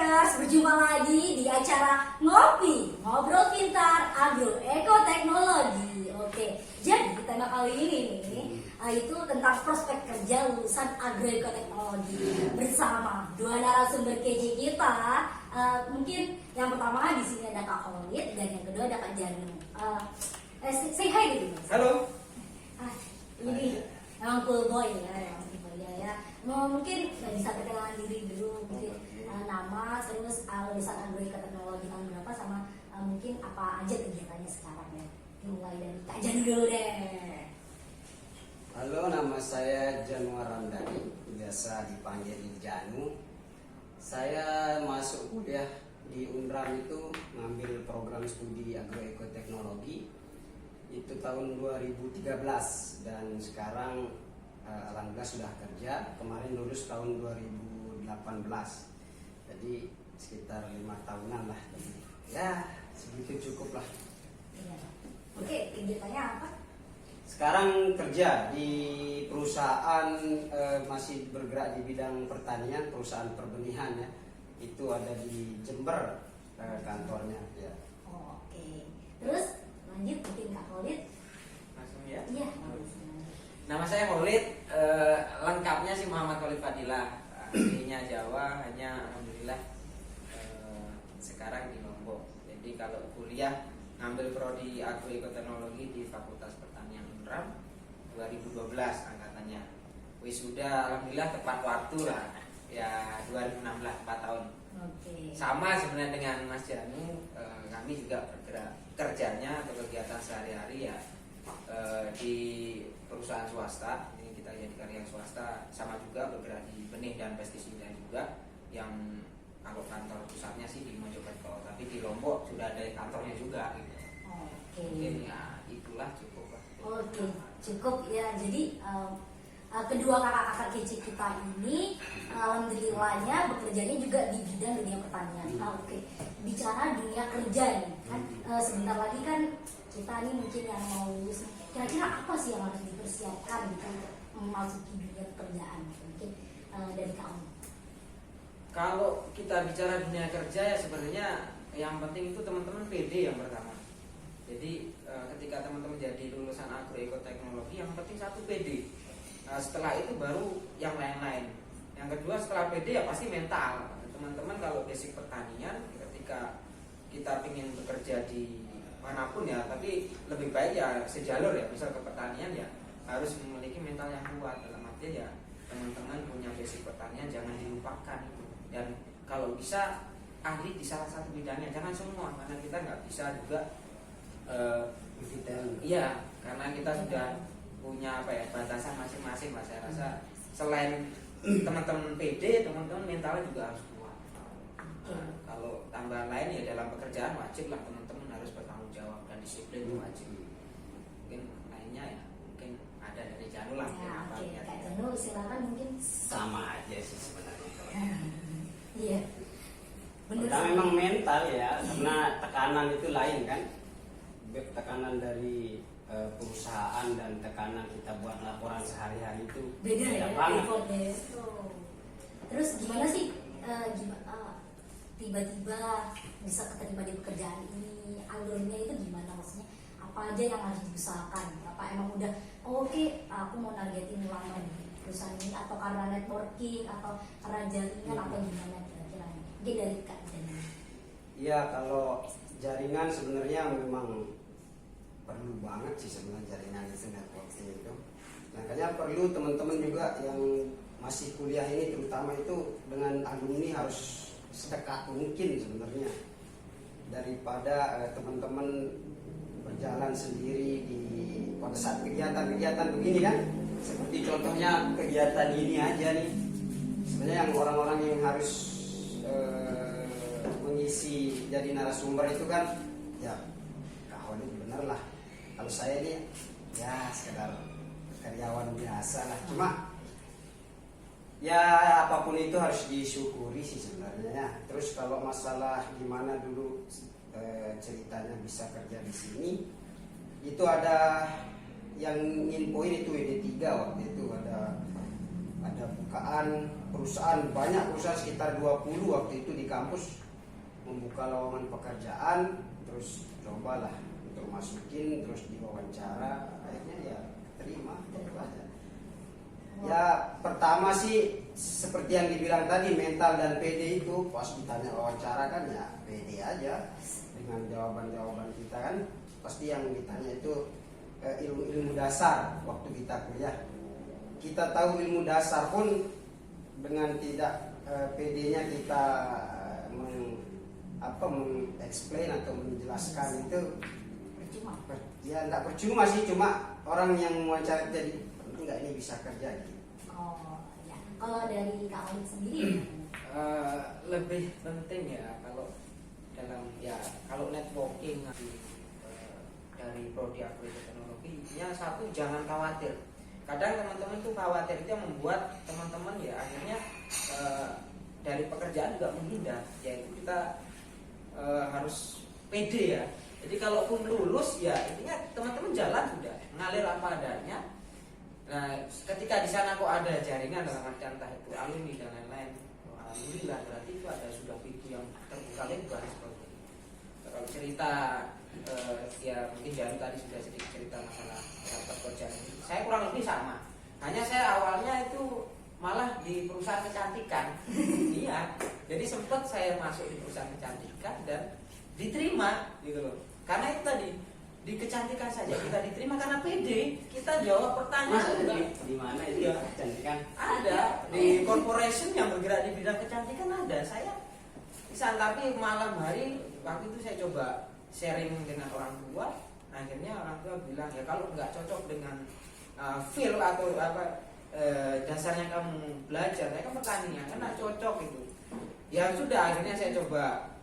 Traders, berjumpa lagi di acara Ngobrol Pintar Agro Ekoteknologi. Oke, jadi tema kali ini nih itu tentang prospek kerja lulusan Agro Ekoteknologi bersama dua narasumber kece kita. Mungkin yang pertama di sini ada Kak Khalid dan yang kedua ada Kak Janu. Say hi dulu. Halo. Ini emang cool boy ya, mungkin bisa perkenalan diri dulu, mungkin nama, terus lulusan Agro Ekoteknologi tahun berapa, sama mungkin apa aja kegiatannya sekarang ya. Mulai dari Kak Janu dulu deh. Halo, nama saya Januar Ramdhani, biasa dipanggil Janu. Saya masuk kuliah di Unram itu ngambil program studi Agro Ekoteknologi itu tahun 2013 dan sekarang alhamdulillah sudah kerja. Kemarin lulus tahun 2018, jadi sekitar 5 tahunan lah. Ya segitu cukup lah. Ya. Oke, kegiatannya apa? Sekarang kerja di perusahaan, masih bergerak di bidang pertanian, perusahaan perbenihan ya. Itu ada di Jember kantornya ya. Oke, terus lanjut mungkin Kak Khalid. Langsung ya? Iya. Nama saya Khalid, lengkapnya sih Muhammad Khalid Fadilah. Aslinya Jawa, hanya alhamdulillah sekarang di Lombok. Jadi kalau kuliah ngambil prodi Agro Ekoteknologi di Fakultas Pertanian Unram 2012 angkatannya. Wisuda alhamdulillah tepat waktu lah. Ya 2016, 4 tahun. Oke. Sama sebenarnya dengan Mas Janu, kami juga bergerak kerjanya atau kegiatan sehari-hari ya di perusahaan swasta. Ini kita jadi karyawan swasta, sama juga bergerak di benih dan pestisida juga, yang kalau kantor pusatnya sih di Mojokerto, tapi di Lombok sudah ada kantornya juga gitu. Oke. Mungkin ya itulah cukup lah. Oke, cukup ya. Jadi kedua kakak-kakak kece kita ini alhamdulillahnya bekerjanya juga di bidang dunia pertanian. Oke, bicara dunia kerja nih kan, sebentar lagi kan kita nih mungkin yang mau lulus, kira-kira apa sih yang harus dipersiapkan gitu untuk memasuki dunia pekerjaan? Mungkin dari kamu. Kalau kita bicara dunia kerja ya sebenarnya yang penting itu teman-teman PD yang pertama. Jadi ketika teman-teman jadi lulusan Agro Ekoteknologi, yang penting satu PD. Setelah itu baru yang lain-lain. Yang kedua setelah PD ya pasti mental. Teman-teman kalau basic pertanian, ketika kita ingin bekerja di manapun ya, tapi lebih baik ya sejalur ya. Misal ke pertanian ya harus memiliki mental yang kuat. Dalam arti ya teman-teman punya basic pertanian jangan dilupakan itu. Dan kalau bisa ahli di salah satu bidangnya, jangan semua, karena kita nggak bisa juga iya, karena kita sudah punya apa ya, batasan masing-masing lah. Saya rasa selain teman-teman PD, teman-teman mentalnya juga harus kuat. Kalau tambahan lain ya dalam pekerjaan wajib lah teman-teman harus bertanggung jawab dan disiplin itu wajib. Mungkin lainnya ya mungkin ada dari Janu lah. Ya, oke, Kak Janu silakan mungkin. Sama aja sih sebenarnya. Iya. Karena memang mental ya, karena tekanan itu lain kan. Tekanan dari perusahaan dan tekanan kita buat laporan sehari-hari itu Beda ya banget. effortnya. Terus gimana sih tiba-tiba bisa keterima di pekerjaan ini? Alurnya itu gimana, maksudnya apa aja yang harus diusahakan? Apa emang udah oke, aku mau nargetin lama di perusahaan ini, atau karena networking, atau karena jaringan, atau gimana kira-kira? Mungkin dari Kak Janu. Iya, kalau jaringan sebenarnya memang perlu banget sih sebenarnya, jaringan itu, networking itu. Makanya perlu teman-teman juga yang masih kuliah ini, terutama itu dengan alumni harus sedekat mungkin sebenarnya, daripada teman-teman berjalan sendiri di pada saat kegiatan-kegiatan begini kan. Seperti contohnya kegiatan ini aja nih, sebenarnya yang orang-orang yang harus mengisi jadi narasumber itu kan ya Kak Khalid bener lah. Kalau saya ini ya sekedar karyawan biasa lah. Cuma ya apapun itu harus disyukuri sih sebenarnya ya. Terus kalau masalah gimana dulu ceritanya bisa kerja di sini, itu ada yang infoin itu WD3 waktu itu ada bukaan perusahaan, banyak perusahaan sekitar 20 waktu itu di kampus membuka lowongan pekerjaan, terus cobalah untuk masukin, terus diwawancara, akhirnya ya terima gitu aja. Ya pertama sih seperti yang dibilang tadi, mental dan PD itu pas ditanya wawancara kan ya PD aja dengan jawaban-jawaban kita kan, pasti yang ditanya itu ilmu-ilmu dasar waktu kita kuliah. Kita tahu ilmu dasar pun dengan tidak PD-nya kita mengeksplain atau menjelaskan itu Percuma. ya enggak percuma sih, cuma orang yang wawancara jadi enggak ini bisa kerja gitu. Oh ya, kalau dari Kak Alin sendiri Lebih penting ya kalau kalau networking dari prodi aplikasi teknologi, ya satu jangan khawatir. Kadang teman-teman tuh khawatir, itu yang membuat teman-teman ya akhirnya dari pekerjaan juga menghindar, yaitu kita harus pede ya. Jadi kalaupun lulus ya intinya teman-teman jalan sudah ngalir apa adanya. Nah, ketika di sana kok ada jaringan dalam artian entah itu alumni dan lain-lain, alhamdulillah berarti itu ada sudah pintu yang terbuka lebar seperti itu. Kalau cerita ya mungkin Jalu tadi sudah sedikit cerita masalah pekerjaan ini. Saya kurang lebih sama. Hanya saya awalnya itu malah di perusahaan kecantikan. Iya. Jadi sempat saya masuk di perusahaan kecantikan dan diterima gitu loh. Karena itu tadi di kecantikan saja kita diterima karena pede, kita jawab pertanyaan. Di mana itu Iya. kecantikan? Ada di corporation yang bergerak di bidang kecantikan ada. Saya bisa, tapi malam hari waktu itu saya coba sharing dengan orang tua. Akhirnya orang tua bilang ya kalau nggak cocok dengan feel atau dasarnya kamu belajar, saya kan petaninya kan nggak cocok itu. Ya sudah, akhirnya saya coba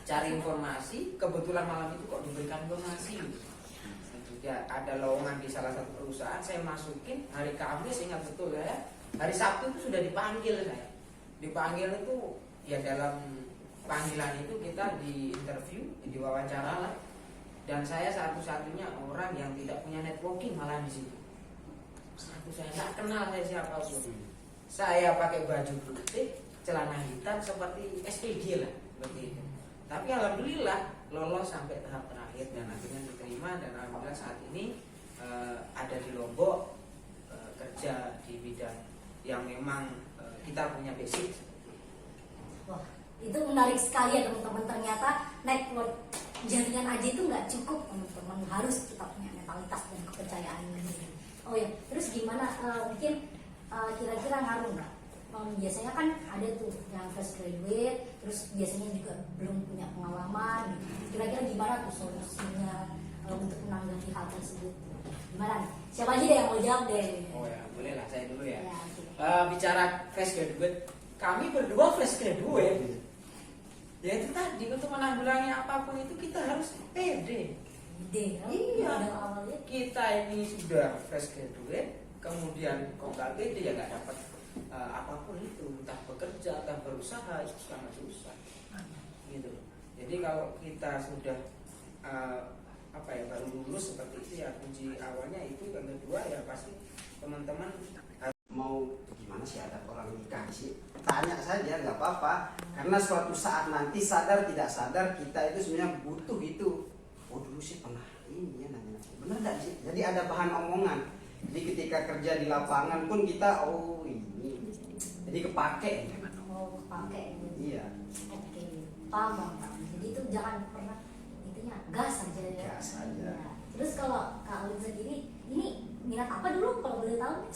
cari informasi, kebetulan malam itu kok diberikan informasi. Ya, ada lowongan di salah satu perusahaan, saya masukin hari Kamis, ingat betul ya. Hari Sabtu itu sudah dipanggil saya. Dipanggil itu ya dalam panggilan itu kita di interview, diwawancara lah. Dan saya satu-satunya orang yang tidak punya networking malah di situ. Saya nggak kenal saya siapa pun. Saya pakai baju putih, celana hitam seperti SPG lah, seperti itu. Tapi alhamdulillah lolos sampai tahap terakhir dan akhirnya diterima, dan alhamdulillah saat ini ada di Lombok, kerja di bidang yang memang kita punya basic. wah itu menarik sekali ya teman-teman. Ternyata network jaringan aja itu nggak cukup teman-teman, harus kita punya mentalitas dan kepercayaan diri. Oh ya, terus gimana mungkin kira-kira ngaruh nggak? Biasanya kan ada tuh yang fresh graduate, terus biasanya juga belum punya pengalaman gitu. Kira-kira gimana tuh solusinya untuk menanggapi hal tersebut? Gimana nih? Siapa aja deh yang mau jawab deh? Oh ya, boleh lah saya dulu ya. Ya, oke. Bicara fresh graduate, kami berdua fresh graduate. Ya itu tadi, untuk menanggulangi apapun itu kita harus pede. Ide, kan? Iya. Modal awalnya. Kita ini sudah fresh graduate, kemudian kok nggak pede ya nggak dapat apapun itu, entah bekerja, entah berusaha, itu sangat susah. Gitu. Jadi kalau kita sudah baru lulus seperti itu ya, kunci awalnya itu. Yang kedua ya pasti teman-teman Mau gimana sih ada orang nikah sih? Tanya saja nggak apa-apa, karena suatu saat nanti sadar tidak sadar kita itu sebenarnya butuh itu. Oh dulu sih pernah ini ya nanya, bener nggak sih? Jadi ada bahan omongan. Jadi ketika kerja di lapangan pun kita oh ini, jadi kepake. Mau kepake gitu. Iya. Oke, paham Bang. Jadi itu jangan pernah intinya gas aja ya. Gas aja. Ya. Terus kalau Kak Alin sendiri, ini minat apa dulu kalau boleh tahu?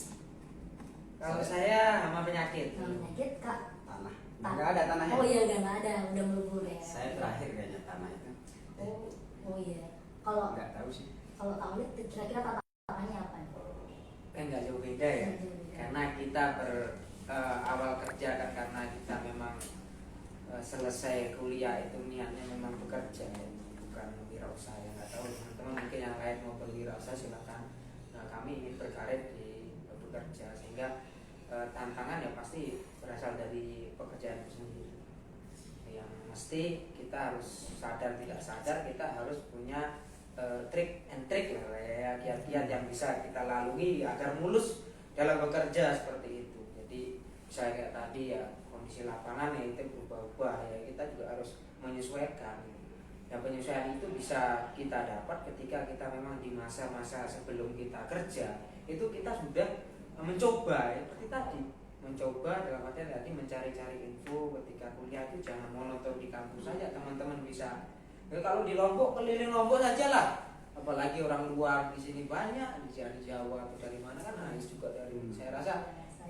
kalau saya hama penyakit. Penyakit Kak. Tanah. Nggak ada tanahnya. Oh iya udah nggak ada, udah melebur ya. Saya terakhir kayaknya tanah itu. Oh iya. Kalau Nggak tahu sih. kalau Kak Alin kira-kira tantangannya apa? Nggak jauh beda ya, karena kita awal kerja kan, karena kita memang selesai kuliah itu niatnya memang bekerja ya, bukan wirausaha. Ya nggak tahu teman-teman mungkin yang lain mau berwirausaha silakan. Nah, kami ingin berkarir di bekerja, sehingga tantangan ya pasti berasal dari pekerjaan itu sendiri. Yang mesti kita harus sadar tidak sadar kita harus punya trik and trick lah ya, kiat-kiat yang bisa kita lalui agar mulus dalam bekerja seperti itu. Jadi misalnya kayak tadi ya kondisi lapangan ya itu berubah-ubah ya, kita juga harus menyesuaikan. Dan penyesuaian itu bisa kita dapat ketika kita memang di masa-masa sebelum kita kerja itu kita sudah mencoba ya, seperti tadi mencoba dalam artian tadi mencari-cari info. Ketika kuliah itu jangan monoton di kampus saja, teman-teman bisa ya, kalau di Lombok keliling Lombok saja lah, apalagi orang luar di sini banyak dari Jawa atau dari mana kan harus juga dari. Saya rasa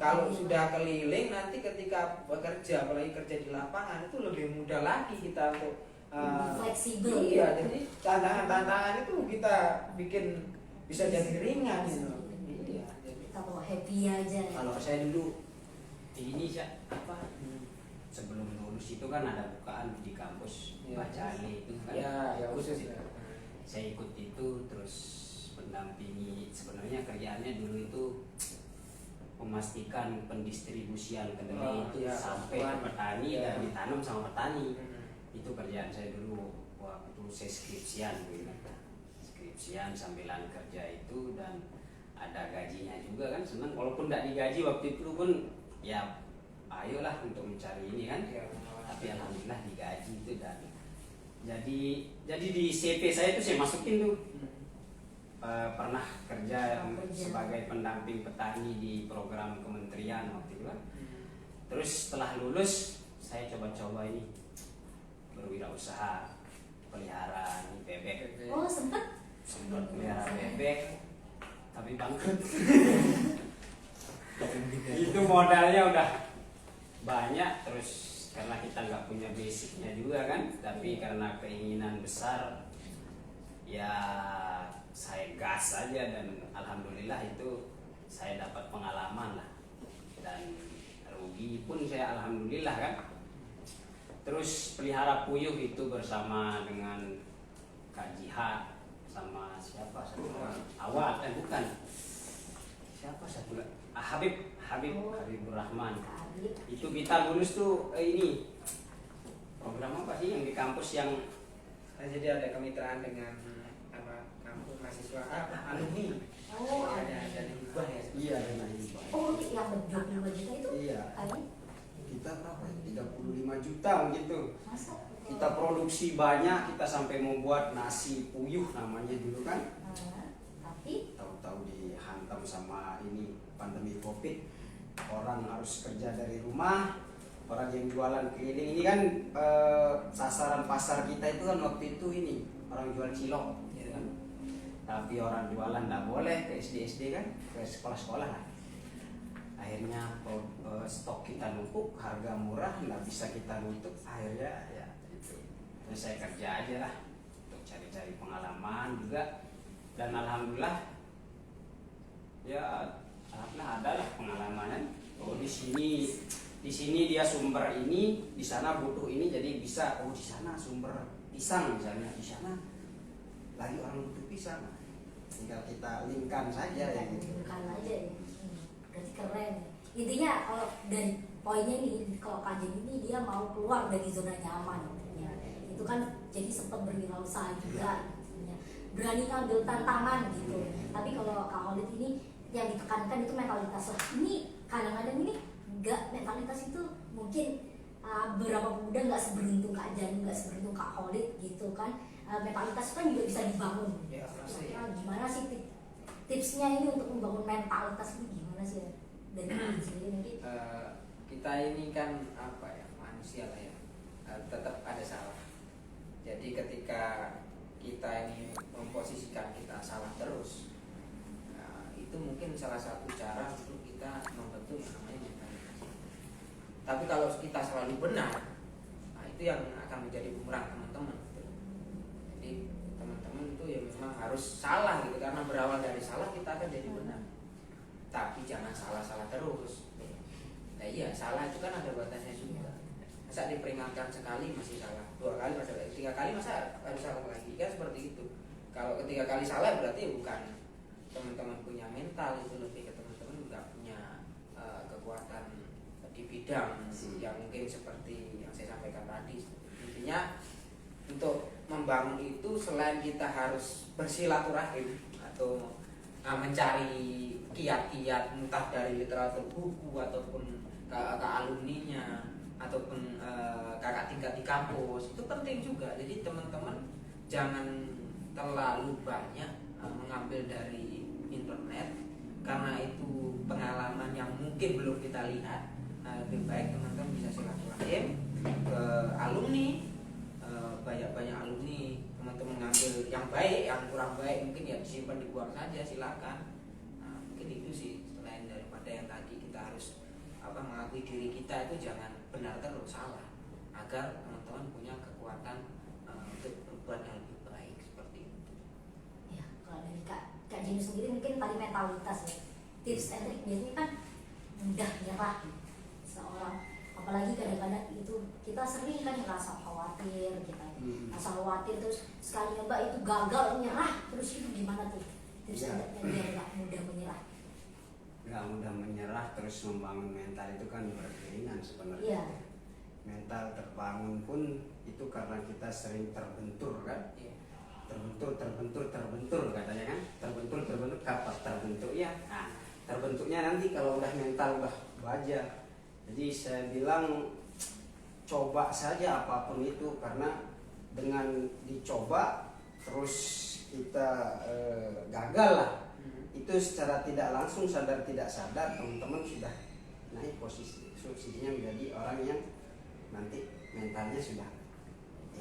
kalau sudah keliling nanti ketika bekerja apalagi kerja di lapangan itu lebih mudah lagi kita untuk fleksibel. Iya, jadi tantangan-tantangan itu kita bikin bisa jadi ringan gitu. Iya, jadi Kita mau happy aja. Kalau saya dulu ini apa sebelum lulus itu kan ada bukaan di kampus Iya. Bacale itu kan. ya khusus ya. Saya ikut itu terus mendampingi, sebenarnya kerjaannya dulu itu memastikan pendistribusian kedelai Oh, itu iya, sampai ke petani iya. dan ditanam sama petani. Hmm. Itu kerjaan saya dulu waktu saya skripsian gitu. Skripsian sambilan kerja itu, dan ada gajinya juga kan, senang walaupun tidak digaji waktu itu pun ya ayolah untuk mencari ini kan. Iya, Tapi alhamdulillah digaji itu, dan jadi di CV saya itu saya masukin tuh pernah kerja sebagai pendamping petani di program kementerian waktu itu kan. Terus setelah lulus saya coba-coba ini berwirausaha pelihara ini bebek. Oh sempet Sempat pelihara bebek tapi bangkrut. Itu modalnya udah banyak, terus karena kita nggak punya basicnya juga kan, tapi karena keinginan besar ya saya gas aja, dan alhamdulillah itu saya dapat pengalaman lah, dan rugi pun saya alhamdulillah kan. Terus pelihara puyuh itu bersama dengan Kak Jihad sama siapa satu orang Awal bukan siapa satu Habibur Rahman. Itu kita lulus tuh ini program apa sih yang di kampus yang Jadi ada kemitraan dengan apa kampus mahasiswa alumni. Oh, ada hibah ya. Iya, dengan hibah. Oh, yang 25 juta itu? Iya. Kali? Kita berapa ya? 35 juta gitu. Masa? Kita produksi banyak, kita sampai membuat nasi puyuh namanya dulu kan. Tapi Tahu-tahu dihantam sama ini pandemi Covid. Orang harus kerja dari rumah. Orang yang jualan keliling ini kan sasaran pasar kita itu kan waktu itu ini orang jual cilok, ya kan? Tapi orang jualan nggak boleh ke SD kan, ke sekolah-sekolah lah. Akhirnya stok kita numpuk, harga murah, nggak bisa kita nutup. Akhirnya ya itu. Terus saya kerja aja lah untuk cari-cari pengalaman juga, dan alhamdulillah ya alhamdulillah ada lah pengalaman. Oh di sini dia sumber ini, di sana butuh ini, jadi bisa di sana sumber pisang misalnya, di sana lagi orang butuh pisang, tinggal kita linkkan saja ya gitu. bukan aja ya. Berarti keren. Intinya kalau dari poinnya ini, kalau kajian ini dia mau keluar dari zona nyaman. Ya. Itu kan jadi sempat berwirausaha juga. Ya. Berani ngambil tantangan gitu. Tapi kalau Kak Khalid ini yang ditekankan itu mentalitas. Ini kadang-kadang ini enggak, mentalitas itu mungkin beberapa pemuda nggak seberuntung Kak Jani, nggak seberuntung Kak Khalid gitu kan. Mentalitas kan juga bisa dibangun. Ya, pasti. Nah, gimana sih tipsnya ini untuk membangun mentalitas ini gimana sih ya? Dari sendiri mungkin? Kita ini kan apa ya, manusia lah ya, tetap ada salah. Jadi ketika kita ini memposisikan kita salah terus, itu mungkin salah satu cara untuk kita membentuk yang namanya mentalitas. Tapi kalau kita selalu benar, itu yang akan menjadi bumerang teman-teman. Jadi teman-teman itu ya memang harus salah gitu, karena berawal dari salah kita akan jadi benar. Tapi jangan salah-salah terus. Nah iya, salah itu kan ada batasnya juga. Masa diperingatkan sekali masih salah, 2 kali masih salah, 3 kali masa harus salah lagi, kan seperti itu. Kalau ketiga kali salah berarti bukan teman-teman punya mental, itu lebih ke teman-teman nggak punya kekuatan di bidang yang mungkin seperti yang saya sampaikan tadi. Intinya untuk membangun itu selain kita harus bersilaturahim atau mencari kiat-kiat entah dari literatur buku ataupun kakak alumninya ataupun kakak tingkat di kampus itu penting juga. Jadi teman-teman jangan terlalu banyak mengambil dari internet karena itu pengalaman yang mungkin belum kita lihat. Lebih baik teman-teman bisa silaturahim ke alumni, banyak-banyak alumni, teman-teman ngambil yang baik, yang kurang baik mungkin ya disimpan, dibuang saja, silakan. Mungkin itu sih, selain daripada yang tadi kita harus mengakui diri kita itu jangan benar terus, salah, agar teman-teman punya kekuatan untuk berbuat yang lebih baik seperti itu. Ya, kalau dari Kak Jenu sendiri mungkin tadi mentalitas ya, tips and trick biasanya kan mudah nyerah seorang, apalagi kadang-kadang itu kita sering kan ngerasa khawatir, kita rasa khawatir terus sekali nyoba itu gagal nyerah, terus itu gimana tuh tips and trick biar nggak mudah menyerah? Nggak mudah menyerah, terus membangun mental itu kan berkeinginan sebenarnya. Iya. Mental terbangun pun itu karena kita sering terbentur kan. Iya. Terbentur katanya kan. Terbentur kapan terbentuk ya. Nah, terbentuknya nanti kalau udah mental udah baja. Jadi saya bilang coba saja apapun itu, karena dengan dicoba terus kita gagal lah. Itu secara tidak langsung, sadar tidak sadar teman-teman sudah naik posisinya menjadi orang yang nanti mentalnya sudah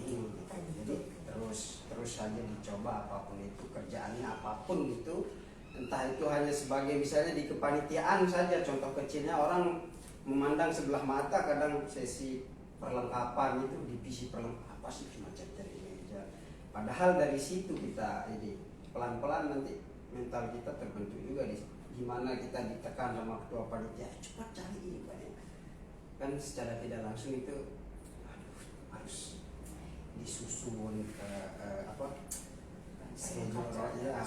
ini. Jadi terus saja dicoba apapun itu, kerjaannya apapun itu, entah itu hanya sebagai misalnya di kepanitiaan saja. Contoh kecilnya orang memandang sebelah mata kadang sesi perlengkapan itu, divisi perlengkapan apa sih, cuma cat dari meja. Padahal dari situ kita ini pelan-pelan nanti mental kita terbentuk juga. Di gimana kita ditekan sama ketua panitia, cepat cari ini kan secara tidak langsung itu harus disusun schedule ya.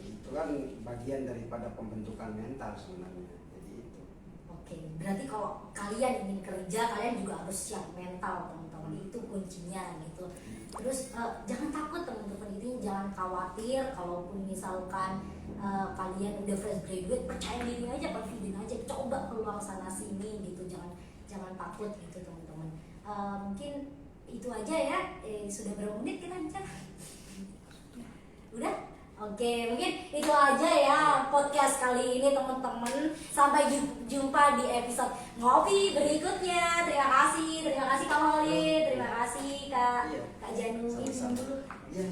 Itu kan bagian daripada pembentukan mental sebenarnya. Jadi itu. Oke, berarti kalau kalian ingin kerja, kalian juga harus siap mental teman-teman, itu kuncinya gitu. Terus jangan takut teman-teman, ini jangan khawatir kalaupun misalkan kalian udah fresh graduate, percaya diri aja, confident aja, coba peluang sana sini gitu, jangan takut gitu teman-teman. Mungkin itu aja ya. Sudah berapa menit kita bicara? Udah? Oke, mungkin itu aja ya podcast kali ini teman-teman. Sampai jumpa di episode ngopi berikutnya. Terima kasih Kak Maulid, terima kasih Kak Janu. Sama-sama. Dulu. Iya.